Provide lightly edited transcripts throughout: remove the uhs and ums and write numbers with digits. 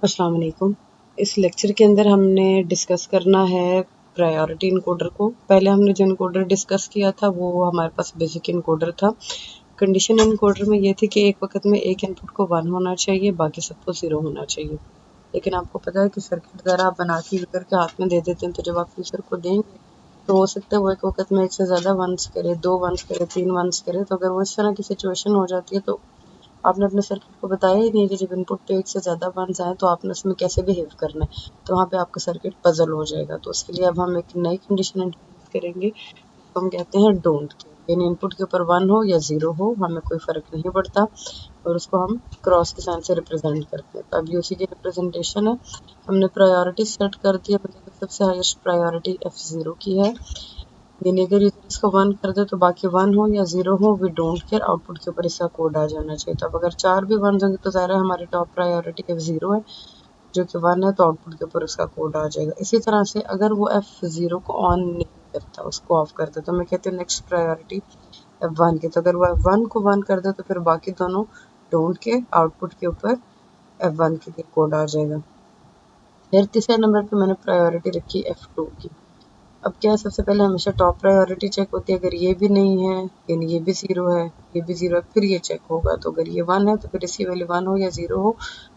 अस्सलाम वालेकुम। इस लेक्चर के अंदर हमने डिस्कस करना है प्रायोरिटी इनकोडर को। पहले हमने जो इनकोडर डिस्कस किया था वो हमारे पास बेसिक इनकोडर था। कंडीशन इनकोडर में ये थी कि एक वक्त में एक इनपुट को 1 होना चाहिए, बाकी सबको 0 होना चाहिए। लेकिन आपको पता है कि सर्किट अगर आप बना के यूज़र के हाथ में दे देते हैं तो जब आप यूज़र को देंगे तो हो सकता है वो एक वक्त में एक से ज़्यादा वंस करे, 2 वंस करे, 3 वंस करे। तो अगर वो इस तरह की सिचुएशन हो जाती है तो आपने अपने सर्किट को बताया ही नहीं है कि जब इनपुट पे एक से ज़्यादा वंस आए तो आपने उसमें कैसे बिहेव करना है। तो वहाँ पे आपका सर्किट पजल हो जाएगा। तो उसके लिए अब हम एक नई कंडीशन इंट्रोड्यूस करेंगे जिसको हम कहते हैं डोंट केयर। यानी इनपुट के ऊपर 1 हो या 0 हो, हमें कोई फ़र्क नहीं पड़ता और उसको हम क्रॉस के साइन से रिप्रेजेंट करते हैं। तो अब ये उसी की रिप्रेजेंटेशन है। हमने प्रायोरिटी सेट कर दी है, मतलब सबसे हाईएस्ट प्रायोरिटी F0 की है। यानी अगर यूजर इसको 1 कर दे तो बाकी 1 हो या 0 हो, वी डोंट केयर, आउटपुट के ऊपर इसका कोड आ जाना चाहिए। तो अब अगर 4 भी 1 होंगे तो ज़ाहिर है हमारी टॉप प्रायोरिटी F0 है, जो कि 1 है, तो आउटपुट के ऊपर उसका कोड आ जाएगा। इसी तरह से अगर वो F0 को ऑन नहीं करता, उसको ऑफ करता, तो मैं कहती हूँ नेक्स्ट प्रायोरिटी F1 की। तो अगर वो F1 को 1 कर दे तो फिर बाकी दोनों डोंट केयर, आउटपुट के ऊपर F1 के लिए कोड आ जाएगा। फिर तीसरे नंबर पे मैंने प्रायोरिटी रखी F2 की। अब क्या है, सबसे पहले हमेशा टॉप प्रायोरिटी चेक होती है। अगर ये भी नहीं है, यानी ये भी 0 है, ये भी 0 है, फिर ये चेक होगा। तो अगर ये 1 है तो फिर इसकी वैल्यू 1 हो या 0 हो,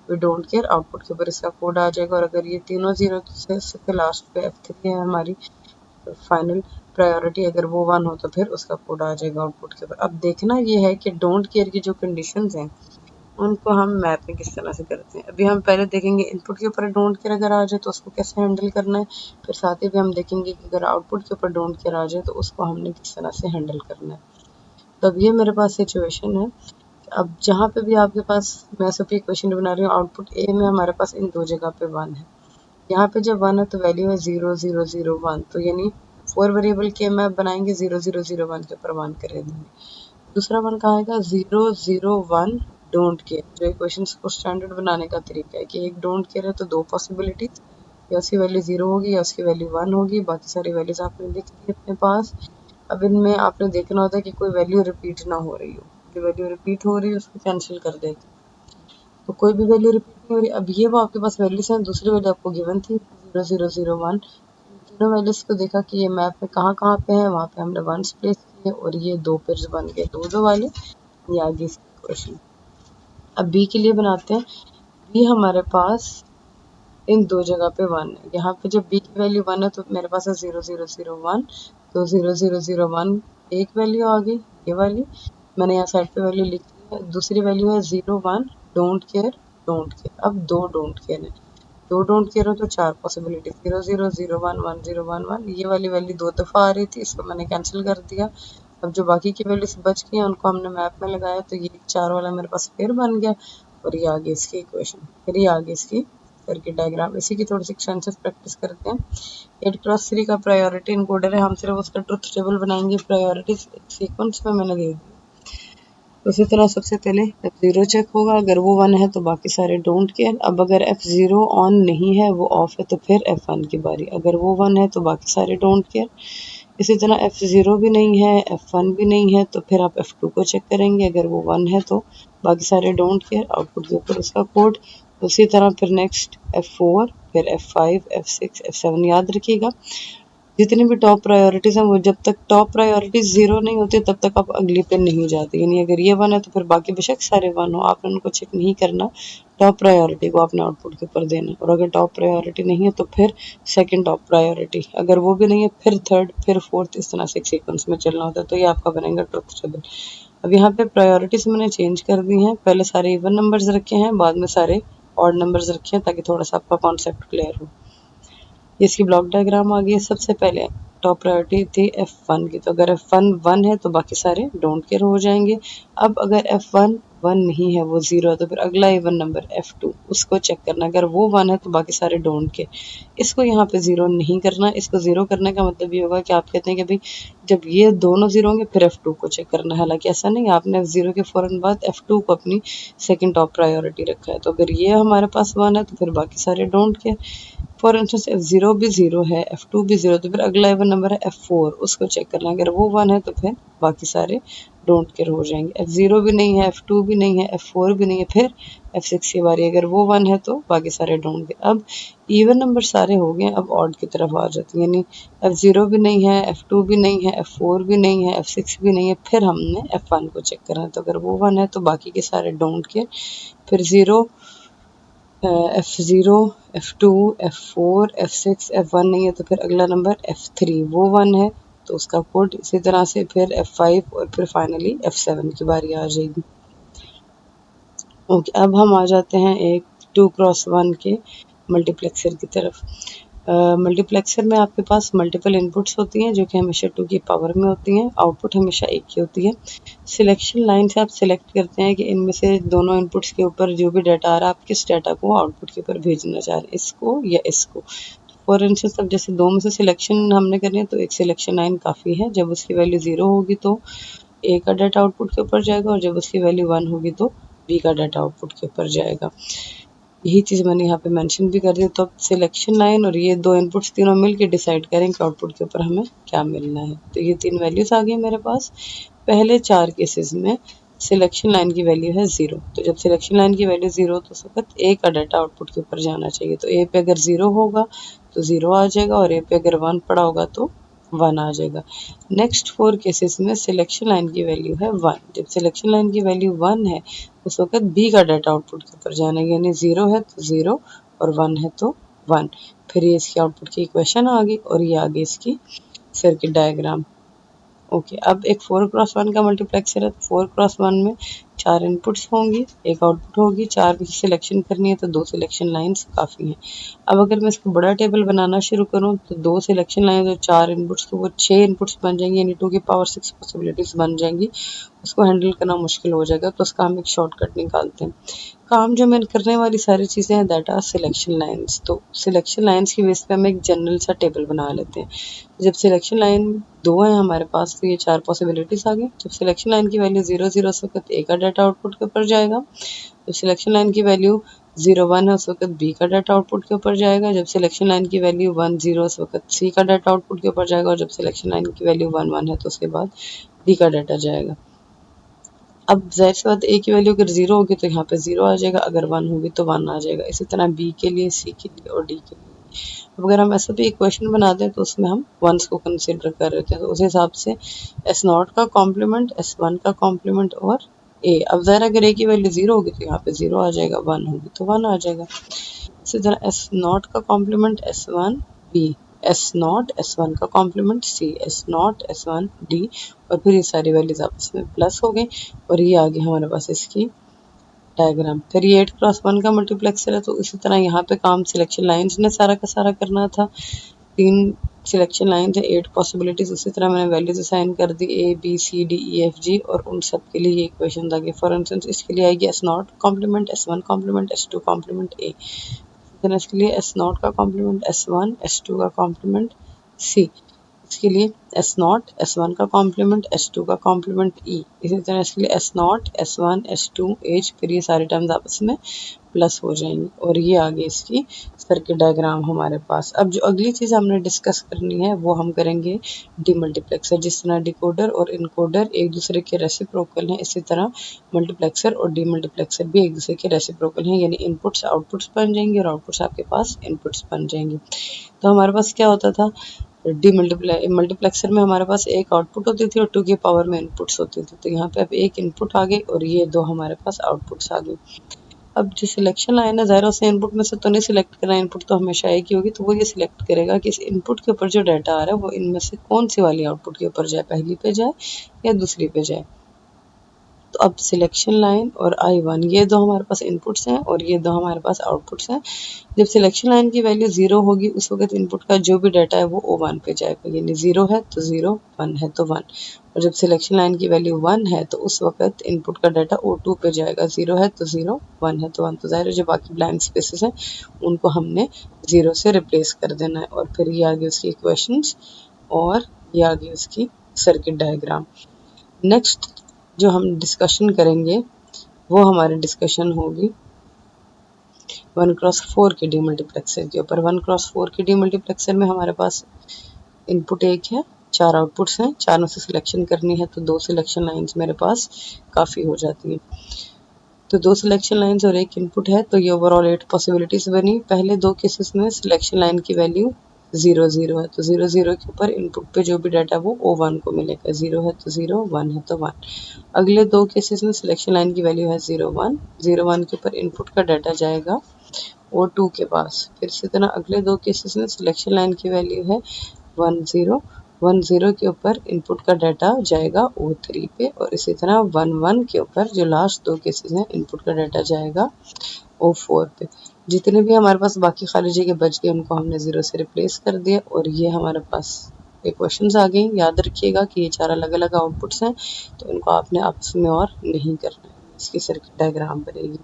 वी डोंट केयर, आउटपुट के ऊपर इसका कोड आ जाएगा। और अगर ये तीनों 0 से लास्ट पे F3 है हमारी फाइनल प्रायोरिटी, अगर वो 1 हो तो फिर उसका कोड आ जाएगा आउटपुट के ऊपर। अब देखना ये है कि डोंट केयर की जो कंडीशंस हैं उनको हम मैप में किस तरह से करते हैं। अभी हम पहले देखेंगे इनपुट के ऊपर डोंट केयर अगर आ जाए तो उसको कैसे हैंडल करना है। फिर साथ ही भी हम देखेंगे कि अगर आउटपुट के ऊपर डोंट केयर आ जाए तो उसको हमने किस तरह से हैंडल करना है। तो अब ये मेरे पास सिचुएशन है। अब जहाँ पे भी आपके पास, मैं सिर्फ इक्वेशन बना रही हूँ, आउटपुट ए में हमारे पास इन दो जगह पे 1 है। यहाँ पे जब 1 है तो वैल्यू है 0 0 0 1। तो यानी 4 वेरिएबल के मैप बनाएंगे, 0 0 0 1 के ऊपर 1 कर देंगे। दूसरा वन कहाँ आएगा, 0 0 1 डोंट केयर। जो इक्वेशंस को स्टैंडर्ड बनाने का तरीका है कि एक डोंट केयर है तो दो पॉसिबिलिटीज, या उसकी वैल्यू 0 होगी या उसकी वैल्यू 1 होगी। बाकी सारी वैल्यूज आपने लिख दी अपने पास। अब इनमें आपने देखना होता है कि कोई वैल्यू रिपीट ना हो रही हो। जो वैल्यू रिपीट हो रही है उसको कैंसिल कर देते हैं। तो कोई भी वैल्यू रिपीट नहीं हो रही। अब ये वो आपके पास वैल्यूज हैं, दूसरी वैल्यू आपको गिवन थी 0 0 0 1। तीनों वैल्यूज को देखा कि ये मैप में कहाँ कहाँ पे है, वहाँ पे हमने वंस प्लेस किए और ये दो पेयर्स बन गए, दो दो वाले। ये आगे इसकी क्वेश्चन। अब बी के लिए बनाते हैं। बी हमारे पास इन दो जगह पे 1 है। यहाँ पे जब बी की वैल्यू 1 है तो मेरे पास है 0 0 0 1। तो 0 0 0 1 एक वैल्यू आ गई, ये वाली मैंने यहाँ साइड पे वैल्यू लिख दी है। दूसरी वैल्यू है 0 1 डोंट केयर डोंट केयर। अब दो डोंट केयर है, दो डोंट केयर हो तो चार पॉसिबिलिटी, 0 0 0 1 1 0 1 1। ये वाली वैल्यू दो दफ़ा आ रही थी, इसको मैंने कैंसिल कर दिया। अब जो बाकी की वैल्यूज बच गई हैं उनको हमने मैप में लगाया, तो ये 4 वाला मेरे पास फिर बन गया। और ये आगे इसकी इक्वेशन, फिर ये आगे इसकी सर्किट डायग्राम। इसी की थोड़ी सी एक्सटेंसिव प्रैक्टिस करते हैं। 8x3 का प्रायोरिटी इनकोडर है, हम सिर्फ उसका ट्रुथ टेबल बनाएंगे। प्रायोरिटी सीक्वेंस में मैंने दे दी। उसी तरह सबसे पहले F0 चेक होगा, अगर वो 1 है तो बाकी सारे डोंट केयर। अब अगर F0 ऑन नहीं है, वो ऑफ है, तो फिर F1 की बारी, अगर वो 1 है तो बाकी सारे डोंट केयर। इसी तरह F0 भी नहीं है, F1 भी नहीं है, तो फिर आप F2 को चेक करेंगे, अगर वो 1 है तो बाकी सारे डोंट केयर, आउटपुट के ऊपर उसका कोड। उसी तरह फिर नेक्स्ट F4, फिर F5, F6, F7 याद रखिएगा। जितनी भी टॉप प्रायोरिटीज हैं वो जब तक टॉप प्रायोरिटीज 0 नहीं होती तब तक आप अगली पे नहीं जाते। यानी अगर ये 1 है तो फिर बाकी बेशक सारे 1 हो, आपने उनको चेक नहीं करना, टॉप प्रायोरिटी को आपने आउटपुट के ऊपर देना। और अगर टॉप प्रायोरिटी नहीं है तो फिर सेकंड टॉप प्रायोरिटी, अगर वो भी नहीं है फिर थर्ड, फिर फोर्थ, इस तरह से एक सीक्वेंस में चलना होता है। तो ये आपका बनेगा ट्रुथ टेबल। अब यहाँ पे प्रायोरिटीज मैंने चेंज कर दी हैं, पहले सारे इवन नंबर्स रखे हैं, बाद में सारे ऑड नंबर्स रखे हैं, ताकि थोड़ा सा आपका कॉन्सेप्ट क्लियर हो। इसकी ब्लॉक डायग्राम आ गई है। सबसे पहले टॉप प्रायोरिटी थी F1 की, तो अगर F1 1 है तो बाकी सारे डोंट केयर हो जाएंगे। अब अगर F1 1 नहीं है, वो 0 है, तो फिर अगला इवन नंबर F2, उसको चेक करना, अगर वो 1 है तो बाकी सारे डोंट केयर। इसको यहाँ पे 0 नहीं करना। इसको 0 करने का मतलब ये होगा कि आप कहते हैं कि भाई जब ये दोनों 0 होंगे फिर F2 को चेक करना है। हालांकि ऐसा नहीं, आपने F0 के फौरन बाद F2 को अपनी सेकंड टॉप प्रायोरिटी रखा है। तो अगर ये हमारे पास 1 है तो फिर बाकी सारे don't care. For instance F0 भी 0 है, F2 भी 0, तो फिर अगला इवन नंबर है F4, उसको चेक करना, अगर वो 1 है तो फिर बाकी सारे डोंट केयर हो जाएंगे। F0 भी नहीं है, F2 भी नहीं है, F4 भी नहीं है, फिर F6 की बारी। अगर वो 1 है तो बाकी सारे डोंट केयर। अब इवन नंबर सारे हो गए, अब ऑड की तरफ आ जाते हैं, यानी F0 भी नहीं है, F2 भी नहीं है, F4 भी नहीं है, F6 भी नहीं है, फिर हमने F1 को चेक करना है। तो अगर वो 1 है तो बाकी के सारे डोंट केयर, फिर 0, F0, F2, F4, F6, F1 नहीं है तो फिर अगला नंबर F3, वो 1 है तो उसका कोड इसी तरह से, फिर F5 और फिर फाइनली F7 की बारी आ जाएगी। ओके, अब हम आ जाते हैं एक 2x1 के मल्टीप्लेक्सर की तरफ। मल्टीप्लेक्सर में आपके पास मल्टीपल इनपुट्स होती हैं जो कि हमेशा 2 की पावर में होती हैं, आउटपुट हमेशा 1 की होती है। सिलेक्शन लाइन से आप सिलेक्ट करते हैं कि इनमें से दोनों इनपुट्स के ऊपर जो भी डाटा आ रहा है, आप किस डाटा को आउटपुट के ऊपर भेजना चाह रहे हैं, इसको या इसको। फॉर इंस्टेंस अब जैसे दो में से सिलेक्शन हमने करनी है तो एक सिलेक्शन लाइन काफ़ी है। जब उसकी वैल्यू 0 होगी तो ए का डाटा आउटपुट के ऊपर जाएगा, और जब उसकी वैल्यू 1 होगी तो बी का डाटा आउटपुट के ऊपर जाएगा। यही चीज़ मैंने यहाँ पे मेंशन भी कर दी। तो अब सिलेक्शन लाइन और ये दो इनपुट्स तीनों मिलके डिसाइड करें कि आउटपुट के ऊपर हमें क्या मिलना है। तो ये 3 वैल्यूज आ गई मेरे पास। पहले 4 केसेस में सिलेक्शन लाइन की वैल्यू है 0, तो जब सिलेक्शन लाइन की वैल्यू 0 तो उस वक्त ए का डाटा आउटपुट के ऊपर जाना चाहिए। तो ए पे अगर 0 होगा तो 0 आ जाएगा, और ए पे अगर 1 पड़ा होगा तो 1 आ जाएगा। नेक्स्ट 4 केसेस में सिलेक्शन लाइन की वैल्यू है 1। जब सिलेक्शन लाइन की वैल्यू 1 है उस वक्त बी का डाटा आउटपुट के ऊपर जाना है, यानी 0 है तो 0 और 1 है तो 1। फिर ये इसकी आउटपुट की इक्वेशन आ गई, और ये आ गई इसकी सर्किट डायग्राम। ओके, अब एक 4x1 का मल्टीप्लेक्सर है, तो 4x1 में 4 इनपुट्स होंगी, एक आउटपुट होगी। 4 में सिलेक्शन करनी है तो 2 सिलेक्शन लाइंस काफ़ी हैं। अब अगर मैं इसको बड़ा टेबल बनाना शुरू करूं तो 2 सिलेक्शन लाइंस और 4 इनपुट्स, तो वो 6 इनपुट्स बन जाएंगी, यानी 2 की पावर 6 पॉसिबिलिटीज़ बन जाएंगी। उसको हैंडल करना मुश्किल हो जाएगा, तो उसका हम एक शॉर्टकट निकालते हैं। काम जो मैं करने वाली सारी चीज़ें हैं दैट आर सिलेक्शन लाइंस। तो सिलेक्शन लाइंस की बेस पे हम एक जनरल सा टेबल बना लेते हैं। जब सिलेक्शन लाइन 2 है हमारे पास तो ये 4 पॉसिबिलिटीज आ गई। जब सिलेक्शन लाइन की वैल्यू 0 0 उस वक्त ए का डाटा आउटपुट के ऊपर जाएगा। जब सिलेक्शन लाइन की वैल्यू 0 1 है उस वक्त बी का डाटा आउटपुट के ऊपर जाएगा। जब सिलेक्शन लाइन की वैल्यू 1 0 उस वक्त सी का डाटा आउटपुट के ऊपर जाएगा, और जब सिलेक्शन लाइन की वैल्यू 1 1 है तो उसके बाद डी का डाटा जाएगा। अब ज़ाहिर सी बात, ए की वैल्यू अगर 0 होगी तो यहाँ पे 0 आ जाएगा, अगर 1 होगी तो 1 आ जाएगा। इसी तरह बी के लिए, सी के लिए और डी के लिए। अब अगर हम ऐसा भी इक्वेशन बना दें तो उसमें हम वंस को कंसिडर कर रहे थे, तो उस हिसाब से S0 का कॉम्प्लीमेंट, S1 का कॉम्प्लीमेंट और ए। अब ज़ाहिर अगर ए की वैल्यू 0 होगी तो यहाँ पे 0 आ जाएगा, 1 होगी तो 1 आ जाएगा। इसी तरह S0 का complement S1 B, S0 S1 का कॉम्प्लीमेंट सी, S0 S1 डी, और फिर ये सारी वैल्यूज आपस में प्लस हो गई, और ये आ गई हमारे पास इसकी डायग्राम। फिर ये 8x1 का मल्टीप्लेक्सर है, तो इसी तरह यहाँ पे काम सिलेक्शन लाइंस ने सारा का सारा करना था। 3 सिलेक्शन लाइन थे, 8 पॉसिबिलिटीज। उसी तरह मैंने वैल्यूज असाइन कर दी A B C D E F G, और उन सब के लिए ये इक्वेशन आ गई। फॉर इंस्टेंस इसके लिए आएगी S0 complement, S1 complement, S2 complement A। फिर इसके लिए S0 का कॉम्प्लीमेंट S1, S2 का कॉम्प्लीमेंट C। इसके लिए S0 S1 का कॉम्प्लीमेंट, S2 का कॉम्प्लीमेंट E। इसी तरह इसके लिए S0 S1 S2 H, फिर ये सारे टर्म्स आपस में प्लस हो जाएंगी, और ये आ गई इसकी सर्किट डायग्राम हमारे पास। अब जो अगली चीज़ हमने डिस्कस करनी है वो हम करेंगे डीमल्टीप्लेक्सर। जिस तरह डिकोडर और इनकोडर एक दूसरे के रेसिप्रोकल हैं, इसी तरह मल्टीप्लेक्सर और डीमल्टीप्लेक्सर भी एक दूसरे के रेसिप्रोकल हैं, यानी इनपुट्स आउटपुट्स बन जाएंगे और आउटपुट्स आपके पास इनपुट्स बन जाएंगे। तो हमारे पास क्या होता था, मल्टीप्लेक्सर में हमारे पास एक आउटपुट होती थी और 2 की पावर में इनपुट्स होती थी। तो यहाँ पे अब एक इनपुट आ गई और ये 2 हमारे पास आउटपुट्स आ गई। अब जो सिलेक्शन लाइन है, ज़ाहिर से इनपुट में से तो नहीं सिलेक्ट करना, इनपुट तो हमेशा एक ही होगी, तो वो ये सिलेक्ट करेगा कि इस इनपुट के ऊपर जो डाटा आ रहा है वो इनमें से कौन सी वाली आउटपुट के ऊपर जाए, पहली पे जाए या दूसरी पे जाए। तो अब सिलेक्शन लाइन और I1 ये 2 हमारे पास इनपुट्स हैं और ये 2 हमारे पास आउटपुट्स हैं। जब सिलेक्शन लाइन की वैल्यू 0 होगी उस वक्त इनपुट का जो भी डाटा है वो O1 पे जाएगा, यानी 0 है तो 0, 1 है तो 1। और जब सिलेक्शन लाइन की वैल्यू 1 है तो उस वक्त इनपुट का डाटा O2 पे जाएगा, 0 है तो 0, 1 है तो 1। तो ज़ाहिर है जो बाकी ब्लैंक स्पेसेस हैं उनको हमने 0 से रिप्लेस कर देना है। और फिर ये आ गई उसकी इक्वेशंस और ये आ गई उसकी सर्किट डायग्राम। नेक्स्ट जो हम डिस्कशन करेंगे वो हमारी डिस्कशन होगी 1x4 के डीमल्टीप्लेक्सर के ऊपर। 1x4 के डीमल्टीप्लेक्सर में हमारे पास इनपुट एक है 4 आउटपुट्स हैं, चारों से सिलेक्शन करनी है तो 2 सिलेक्शन लाइंस मेरे पास काफ़ी हो जाती हैं। तो 2 सिलेक्शन लाइंस और 1 इनपुट है तो ये ओवरऑल 8 पॉसिबिलिटीज बनी। पहले 2 केसेस में सिलेक्शन लाइन की वैल्यू 0 0 है तो 0 0 के ऊपर इनपुट पे जो भी डाटा वो O1 को मिलेगा। 0 है तो 0, 1 है तो 1। अगले 2 केसेस में सिलेक्शन लाइन की वैल्यू है 0 1, 0 1 के ऊपर इनपुट का डाटा जाएगा O2 के पास। फिर इसी तरह अगले 2 केसेस में सिलेक्शन लाइन की वैल्यू है 1 0, 1 0 के ऊपर इनपुट का डाटा जाएगा O3 पे और इसी तरह 1 1 के ऊपर जो लास्ट 2 केसेस हैं इनपुट का डाटा जाएगा O4 पे। जितने भी हमारे पास बाकी खाली जगह बच गए उनको हमने 0 से रिप्लेस कर दिया और ये हमारे पास इक्वेशंस आ गई। याद रखिएगा कि ये 4 अलग अलग आउटपुट्स हैं तो इनको आपने आपस में और नहीं करना है। इसकी सर्किट डायग्राम बनेगी।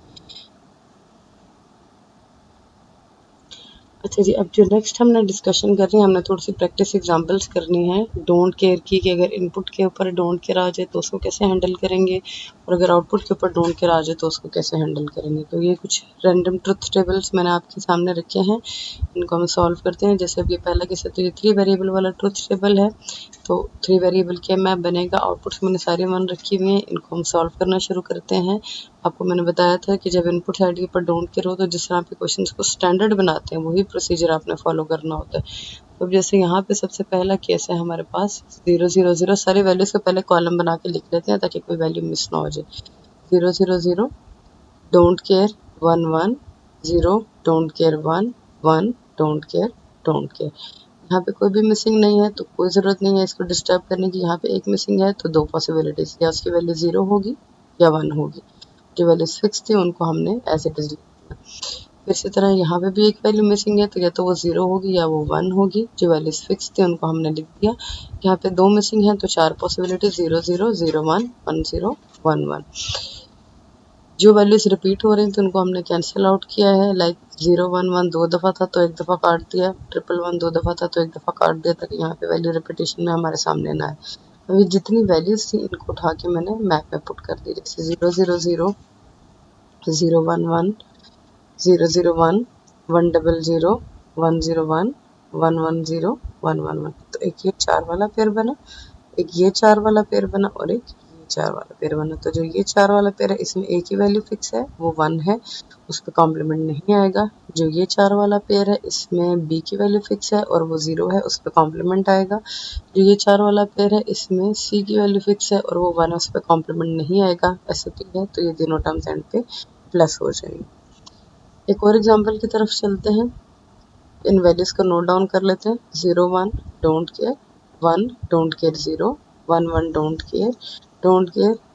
अच्छा जी, अब जो नेक्स्ट हमने डिस्कशन करनी है, हमने थोड़ी सी प्रैक्टिस एग्जांपल्स करनी है डोंट केयर की कि अगर इनपुट के ऊपर डोंट केयर आ जाए तो उसको कैसे हैंडल करेंगे और अगर आउटपुट के ऊपर डोंट केयर आ जाए तो उसको कैसे हैंडल करेंगे। तो ये कुछ रैंडम ट्रुथ टेबल्स मैंने आपके सामने रखे हैं, इनको हम सॉल्व करते हैं। जैसे अब ये पहला केस है तो ये 3 वेरिएबल वाला ट्रुथ टेबल है तो 3 वेरिएबल के मैप बनेगा। आउटपुट्स मैंने सारी 1 रखी हुई हैं, इनको हम सॉल्व करना शुरू करते हैं। आपको मैंने बताया था कि जब इनपुट साइड के ऊपर डोंट केयर हो तो जिस तरह पे क्वेश्चंस को स्टैंडर्ड बनाते हैं वही प्रोसीजर आपने फॉलो करना होता है। तो जैसे यहाँ पे सबसे पहला केस है हमारे पास 0 0 0, सारी वैल्यूज को पहले कॉलम बना के लिख लेते हैं ताकि कोई वैल्यू मिस ना हो जाए। 0 0 0, don't care 1 1, 0, don't care 1 1, don't care, don't care. यहाँ पे कोई भी मिसिंग नहीं है तो कोई ज़रूरत नहीं है इसको डिस्टर्ब करने की। यहाँ पे एक मिसिंग है तो 2 पॉसिबिलिटीज, या उसकी वैल्यू 0 होगी या 1 होगी। जो वैल्यूज फिक्स थी उनको हमने एज इट इज लिखना। फिर इसी तरह यहाँ पे भी एक वैल्यू मिसिंग है तो या तो वो 0 होगी या वो 1 होगी। जो वैल्यूज फिक्स थी उनको हमने लिख दिया। यहाँ पे 2 मिसिंग है तो 4 पॉसिबिलिटी 0 0 0 1 1 0 1 1। जो वैल्यूज रिपीट हो रही थी उनको हमने कैंसिल आउट किया है। लाइक 0 1 1 2 दफ़ा था तो 1 दफ़ा काट दिया, 1 1 1 2 दफ़ा था तो 1 दफ़ा काट दिया ताकि यहाँ पे वैल्यू रिपीटेशन में हमारे सामने ना आए। अभी जितनी वैल्यूज थी इनको उठा के मैंने मैप में पुट कर दी। जैसे 0 0 0, 0 1 1, 0 0 1, 1 0 0, 1 0 1, 1 1 0, 1 1 1। तो एक ये 4 वाला पेयर बना, एक ये 4 वाला पेयर बना और एक ये 4 वाला पेयर बना। तो जो ये 4 वाला पेयर है इसमें एक ही वैल्यू फिक्स है वो 1 है, उस पर कॉम्प्लीमेंट नहीं आएगा। जो ये 4 वाला पेयर है इसमें बी की वैल्यू फिक्स है और वो 0 है, उस पर कॉम्प्लीमेंट आएगा। जो ये 4 वाला पेयर है इसमें सी की वैल्यू फिक्स है और वो 1 है, उस पर कॉम्प्लीमेंट नहीं आएगा। ऐसे है तो ये तीनों टर्म्स एंड पे प्लस हो जाएंगे। एक और एग्जाम्पल की तरफ चलते हैं, इन वैल्यूज को नोट डाउन कर लेते हैं। 0 1 don't care, 1 don't care 0, 1 1 don't care,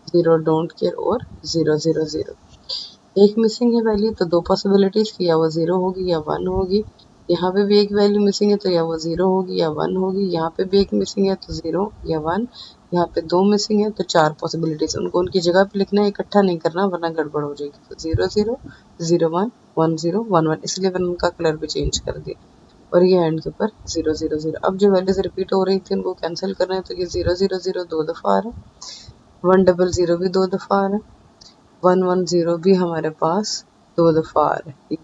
0 don't care और 0 0 0। एक मिसिंग है वैल्यू तो 2 पॉसिबिलिटीज की, या वो 0 होगी या 1 होगी। यहाँ पे भी एक वैल्यू मिसिंग है तो या वो 0 होगी या 1 होगी। यहाँ पे भी एक मिसिंग है तो 0 या 1। यहाँ पे 2 मिसिंग है तो 4 पॉसिबिलिटीज, उनको उनकी जगह पे लिखना है, इकट्ठा नहीं करना वरना गड़बड़ हो जाएगी। तो 0 0 0 1 1 0 1 1, इसलिए मैंने उनका कलर भी चेंज कर दिया। और ये एंड के ऊपर 0 0 0। अब जो वैल्यूज रिपीट हो रही थी उनको कैंसिल करना है तो ये 0 0 0 2 दफ़ा आ रहा है, 1 0 0 भी 2 दफ़ा आ रहा है, 1 1 0 भी हमारे पास 2 दफ़ा आ रहा है।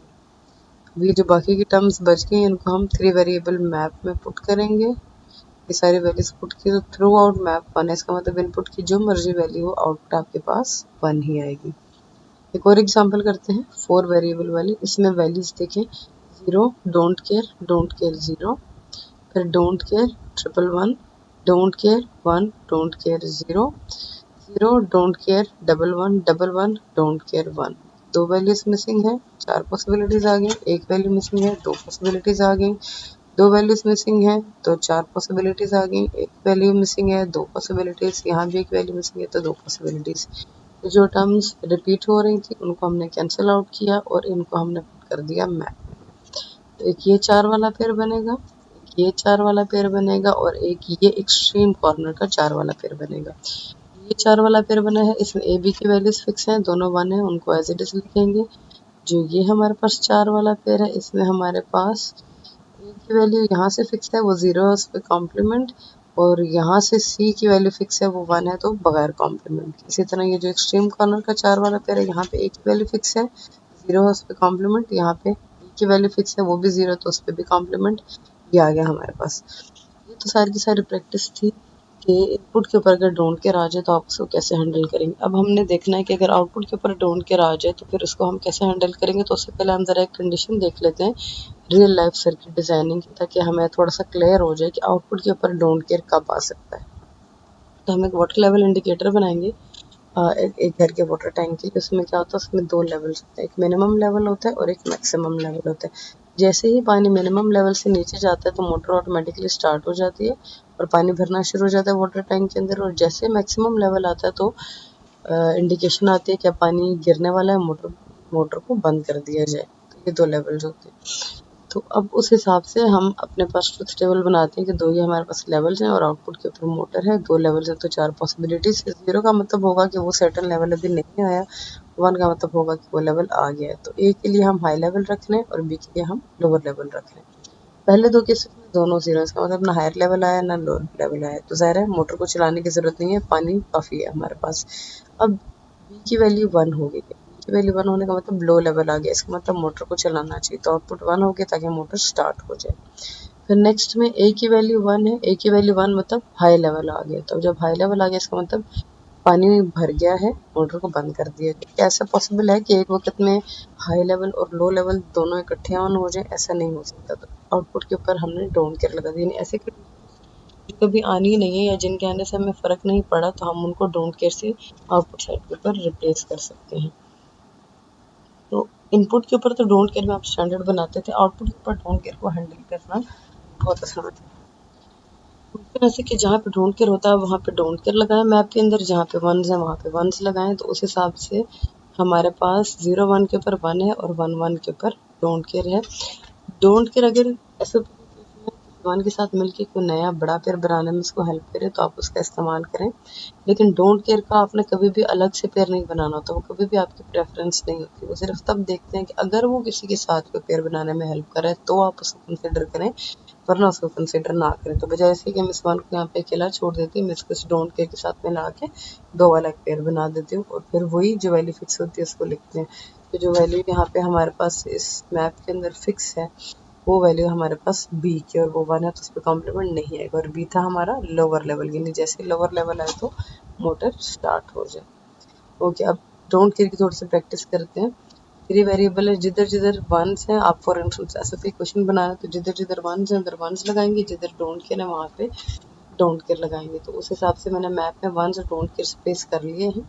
ये जो बाकी की टर्म्स बच गई इनको हम 3 वेरिएबल मैप में पुट करेंगे। ये सारी वैल्यूज पुट की तो थ्रू आउट मैप 1 है, इसका मतलब इनपुट की जो मर्जी वैल्यू हो आउटपुट आपके पास 1 ही आएगी। एक और एग्जांपल करते हैं 4 वेरिएबल वाली। इसमें वैल्यूज देखें, 0 डोंट केयर 0, फिर don't care 1 1 1, don't care 1, don't care 0, 0 don't care 1 1 1 1, don't care 1। 2 values missing है, 4 पॉसिबिलिटीज आ गई। एक वैल्यू मिसिंग है, 2 पॉसिबिलिटीज आ गई। 2 वैल्यूज मिसिंग है तो 4 पॉसिबिलिटीज आ गई। एक वैल्यू मिसिंग है, 2 पॉसिबिलिटीज। यहाँ भी एक वैल्यू मिसिंग है तो 2 पॉसिबिलिटीज। तो जो टर्म्स रिपीट हो रही थी उनको हमने कैंसिल आउट किया और इनको हमने पुट कर दिया मैप। तो एक ये 4 वाला पेयर बनेगा, ये 4 वाला पेयर बनेगा और एक ये एक्सट्रीम कॉर्नर का 4 वाला पेयर बनेगा। ये 4 वाला पेयर बना है, इसमें ए बी की वैल्यूज फिक्स हैं, दोनों 1 है, उनको एज इट इज लिखेंगे। जो ये हमारे पास 4 वाला पेयर है इसमें हमारे पास ए की वैल्यू यहाँ से फिक्स है वो 0 है, उस पर कॉम्प्लीमेंट, और यहाँ से सी की वैल्यू फिक्स है वो 1 है तो बगैर कॉम्प्लीमेंट। इसी तरह ये जो एक्सट्रीम कॉर्नर का 4 वाला पेयर है यहाँ पे ए की वैल्यू फिक्स है 0 है, उस पर कॉम्प्लीमेंट। यहाँ पे बी की वैल्यू फिक्स है वो भी 0 तो उस पर भी कॉम्प्लीमेंट। ये आ गया हमारे पास। ये तो सारी की सारी प्रैक्टिस थी कि इनपुट के ऊपर अगर डोंट केयर आ जाए तो आप उसको कैसे हैंडल करेंगे। अब हमने देखना है कि अगर आउटपुट के ऊपर डोंट केयर आ जाए तो फिर उसको हम कैसे हैंडल करेंगे। तो उससे पहले हम ज़रा एक कंडीशन देख लेते हैं रियल लाइफ सर्किट डिज़ाइनिंग की, ताकि हमें थोड़ा सा क्लियर हो जाए कि आउटपुट के ऊपर डोंट केयर कब आ सकता है। तो हम एक वाटर लेवल इंडिकेटर बनाएंगे एक घर के वाटर टैंक की। उसमें क्या होता है, उसमें दो लेवल्स होते हैं, एक मिनिमम लेवल होता है और एक मैक्सिमम लेवल होता है। जैसे ही पानी मिनिमम लेवल से नीचे जाता है तो मोटर ऑटोमेटिकली स्टार्ट हो जाती है और पानी भरना शुरू हो जाता है वाटर टैंक के अंदर। और जैसे मैक्सिमम लेवल आता है तो इंडिकेशन आती है कि अब पानी गिरने वाला है, मोटर को बंद कर दिया जाए। तो ये दो लेवल्स होते हैं। तो अब उस हिसाब से हम अपने पास ट्रुथ टेबल बनाते हैं कि दो ये हमारे पास लेवल्स हैं और आउटपुट के ऊपर मोटर है, दो लेवल्स हैं तो चार पॉसिबिलिटीज। 0 का मतलब होगा कि वो सर्टेन लेवल अभी नहीं आया, 1 का मतलब होगा कि वो लेवल आ गया है। तो ए के लिए हम हाई लेवल रख लें और बी के लिए हम लोअर लेवल रख लें। पहले दो केसेस में दोनों 0, इसका मतलब ना हायर लेवल आया ना लोअर लेवल आया, तो ज़ाहिर है मोटर को चलाने की ज़रूरत नहीं है, पानी काफ़ी है हमारे पास। अब बी की वैल्यू 1 हो गई है, बी की वैल्यू 1 होने का मतलब लो लेवल आ गया, इसका मतलब मोटर को चलाना चाहिए, तो आउटपुट 1 हो गया ताकि मोटर स्टार्ट हो जाए। फिर नेक्स्ट में ए की वैल्यू 1 है, ए की वैल्यू 1 मतलब हाई लेवल आ गया। तो जब हाई लेवल आ गया इसका मतलब पानी भर गया है, मोटर को बंद कर दिया। क्या ऐसा पॉसिबल है कि एक वक्त में हाई लेवल और लो लेवल दोनों इकट्ठे ऑन हो जाए? ऐसा नहीं हो सकता। तो आउटपुट के ऊपर हमने डोंट केयर लगा दिया, यानी ऐसे जो कभी आनी ही नहीं है या जिनके आने से हमें फ़र्क नहीं पड़ा तो हम उनको डोंट केयर से आउटपुट साइड के ऊपर रिप्लेस कर सकते हैं। तो इनपुट के ऊपर तो डोंट केयर में आप स्टैंडर्ड बनाते थे, आउटपुट के ऊपर डोंट केयर को हैंडल करना बहुत आसान है। तरह से कि जहाँ पे डोंट केयर होता है वहाँ पे डोंट केयर लगाएं मैप के अंदर, जहाँ पे वंस है वहाँ पे वंस लगाएं। तो उस हिसाब से हमारे पास 0 1 के ऊपर 1 है और 1 1 के ऊपर डोंट केयर है। डोंट केयर अगर ऐसे वन के साथ मिलके कोई नया बड़ा पेयर बनाने में उसको हेल्प करे तो आप उसका इस्तेमाल करें। लेकिन डोंट केयर का आपने कभी भी अलग से पेयर नहीं बनाना होता, वो कभी भी आपकी प्रेफरेंस नहीं होती। वो सिर्फ तब देखते हैं कि अगर वो किसी के साथ कोई पेयर बनाने में हेल्प करे तो आप उसको कंसिडर करें, वरना उसको कंसिडर ना करें। तो बजाय ऐसे कि हम इस वन को यहाँ पे अकेला छोड़ देती हूँ, मैं इसको इस डोंट केयर के साथ मिला के दो वाला एक पेयर बना देती हूँ और फिर वही जो वैल्यू फिक्स होती है उसको लिखते हैं। तो जो वैल्यू यहाँ पे हमारे पास इस मैप के अंदर फिक्स है वो वैल्यू हमारे पास बी की, और वो 1 है तो उस पर कॉम्प्लीमेंट नहीं आएगा। और बी था हमारा लोअर लेवल, यानी जैसे लोअर लेवल आए तो मोटर स्टार्ट हो जाए। ओके, अब डोंट केयर की थोड़ी सी प्रैक्टिस करते हैं। 3 वेरिएबल है, जिधर जिधर वंस हैं, आप फॉर इंस्टेंस ऐसा कोई क्वेश्चन बनाया तो जिधर जिधर वंस हैं उधर वंस लगाएंगे, जिधर डोंट केयर है वहाँ पे डोंट केयर लगाएंगे। तो उस हिसाब से मैंने मैप में वंस और डोंट केयर स्पेस कर लिए हैं।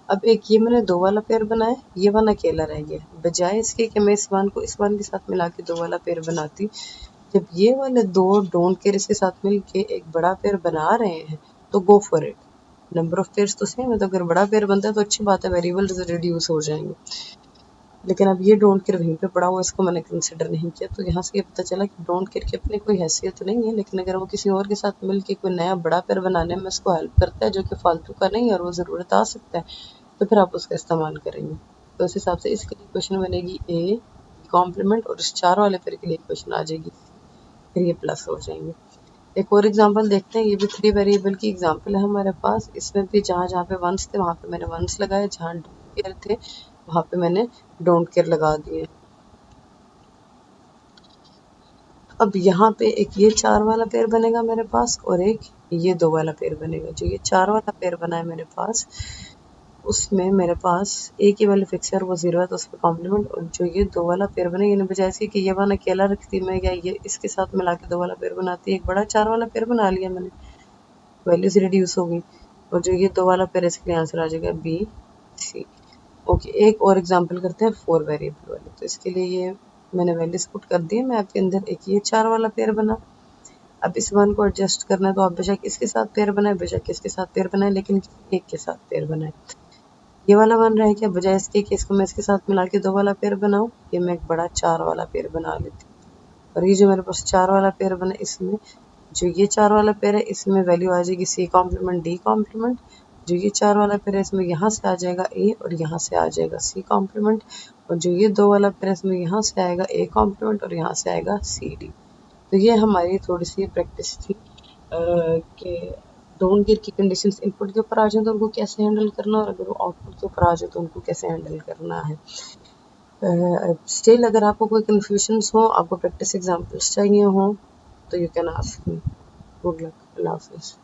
अब एक ये मैंने दो वाला पेयर बनाया, ये वन अकेला रह गया। बजाय इसके कि मैं इस वन को इस वन के साथ मिला के दो वाला पेयर बनाती, जब ये वाले दो डोंट केयर इसके साथ मिल के एक बड़ा पेयर बना रहे हैं तो go for it. Number of pairs तो सेम है, तो अगर बड़ा पेयर बनता है तो अच्छी बात है, वेरिएबल्स रिड्यूस हो जाएंगे। लेकिन अब ये डोंट केयर वहीं पे पड़ा हुआ, इसको मैंने कंसिडर नहीं किया। तो यहाँ से ये पता चला कि डोंट केयर की अपनी कोई हैसियत नहीं है, लेकिन अगर वो किसी और के साथ मिल के कोई नया बड़ा पेयर बनाने में उसको हेल्प करता है जो कि फालतू का नहीं है और वो ज़रूरत आ सकता है, तो फिर आप उसका इस्तेमाल करेंगे। तो उस हिसाब से इसके लिए इक्वेशन बनेगी ए कॉम्प्लीमेंट, और इस चार वाले पेयर के लिए इक्वेशन आ जाएगी, फिर ये प्लस हो जाएंगे। एक और एग्जांपल देखते हैं, ये भी 3 वेरिएबल की एग्जांपल है हमारे पास। इसमें भी जहाँ जहाँ पे वंस थे वहाँ पे मैंने वंस लगाए, जहाँ डोंट केयर थे वहाँ पे मैंने डोंट केयर लगा दिए। अब यहाँ पे एक ये 4 वाला पेयर बनेगा मेरे पास और एक ये 2 वाला पेयर बनेगा। जो ये 4 वाला पेयर बना है मेरे पास, उसमें मेरे पास ए की वैल्यू फिक्स है और वो 0 है तो उस पर कॉम्प्लीमेंट। और जो ये 2 वाला पेयर बनेगा, यानी बजाय इसके कि ये वन अकेला रखती मैं या ये इसके साथ मिला के 2 वाला पेयर बनाती, एक बड़ा 4 वाला पेयर बना लिया मैंने, वैल्यूज रिड्यूस हो गई। और जो ये 2 वाला पेयर है इसके लिए आंसर आ जाएगा बी सी। ओके, एक और एग्जांपल करते हैं 4 वेरिएबल वाले। तो इसके लिए ये मैंने वैल्यूज पुट कर दी है मैप के अंदर। एक ये 4 वाला पेयर बना, अब इस वन को एडजस्ट करना है तो आप बेशक इसके साथ पेयर बनाए, बेशक इसके साथ पेयर बनाए, लेकिन एक के साथ पेयर बनाए। ये वाला वन रह गया, बजाय इसके कि इसको मैं इसके साथ मिला के 2 वाला पेयर बनाऊं, ये मैं एक बड़ा 4 वाला पेयर बना लेती हूँ। और ये जो मेरे पास 4 वाला पेयर बना, इसमें जो ये 4 वाला पेयर है इसमें वैल्यू आ जाएगी सी कॉम्प्लीमेंट डी कॉम्प्लीमेंट। जो ये 4 वाला पेयर है इसमें यहाँ से आ जाएगा ए और यहाँ से आ जाएगा सी कॉम्प्लीमेंट। और जो ये 2 वाला पेयर है इसमें यहाँ से आएगा ए कॉम्प्लीमेंट और यहाँ से आएगा सी डी। तो ये हमारी थोड़ी सी प्रैक्टिस थी कि डोंट केयर की कंडीशंस इनपुट के ऊपर आ जाए तो उनको कैसे हैंडल करना, और अगर वो आउटपुट के ऊपर आ जाए तो उनको कैसे हैंडल करना है। स्टिल अगर आपको कोई कन्फ्यूजन्स हो, आपको प्रैक्टिस एग्जांपल्स चाहिए हो, तो you can ask me. Good luck, अल्लाह हाफिज़।